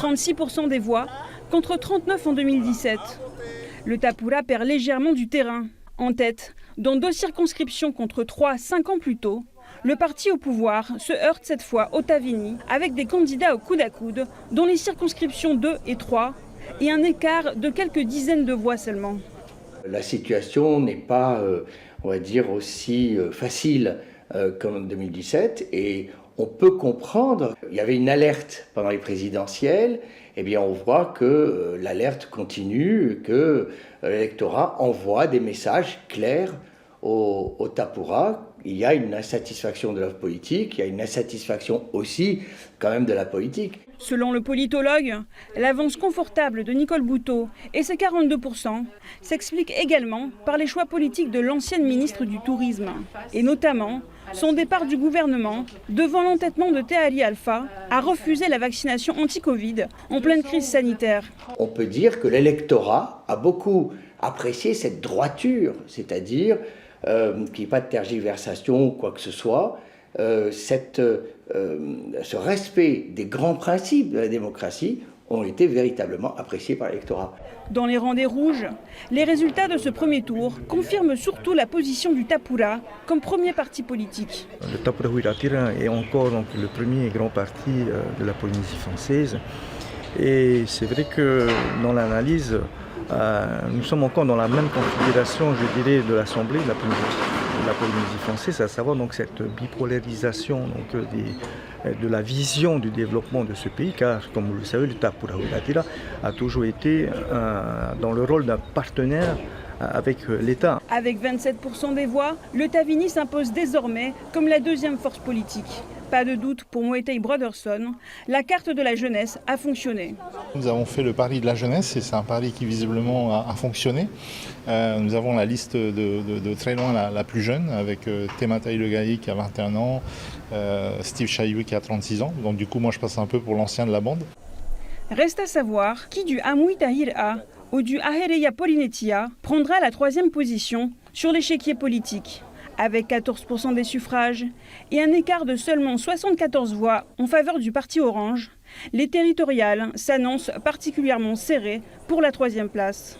36% des voix contre 39 en 2017. Le Tapura perd légèrement du terrain. En tête, dans 2 circonscriptions contre 3 5 ans plus tôt, le parti au pouvoir se heurte cette fois au Tavini avec des candidats au coude à coude, dont les circonscriptions 2 et 3, et un écart de quelques dizaines de voix seulement. La situation n'est pas, on va dire, aussi facile comme en 2017 et on peut comprendre. Il y avait une alerte pendant les présidentielles. Eh bien, on voit que l'alerte continue, que l'électorat envoie des messages clairs au Tapura. Il y a une insatisfaction de l'offre politique, il y a une insatisfaction aussi quand même de la politique. Selon le politologue, l'avance confortable de Nicole Bouteau et ses 42% s'explique également par les choix politiques de l'ancienne ministre du Tourisme, et notamment son départ du gouvernement devant l'entêtement de Théari Alpha à refuser la vaccination anti-Covid en pleine crise sanitaire. On peut dire que l'électorat a beaucoup apprécié cette droiture, c'est-à-dire qu'il n'y ait pas de tergiversation ou quoi que ce soit, ce respect des grands principes de la démocratie ont été véritablement appréciés par l'électorat. Dans les rangs des Rouges, les résultats de ce premier tour confirment surtout la position du Tapura comme premier parti politique. Le Tapura Huiratira est encore donc, le premier grand parti de la Polynésie française. Et c'est vrai que dans l'analyse, nous sommes encore dans la même configuration, je dirais, de l'Assemblée de la Polynésie française, à savoir donc cette bipolarisation donc, de la vision du développement de ce pays, car comme vous le savez, le Tapura Huiratira a toujours été dans le rôle d'un partenaire avec l'État. Avec 27% des voix, le Tavini s'impose désormais comme la deuxième force politique. Pas de doute pour Moetai Brotherson, la carte de la jeunesse a fonctionné. Nous avons fait le pari de la jeunesse et c'est un pari qui visiblement a fonctionné. Nous avons la liste de très loin la plus jeune avec Tematai Legaï qui a 21 ans, Steve Chayoui qui a 36 ans. Donc du coup moi je passe un peu pour l'ancien de la bande. Reste à savoir qui du Amui Tahira ou du Ahereia Polinetia prendra la 3e position sur l'échiquier politique. Avec 14% des suffrages et un écart de seulement 74 voix en faveur du parti Orange, les territoriales s'annoncent particulièrement serrées pour la 3e place.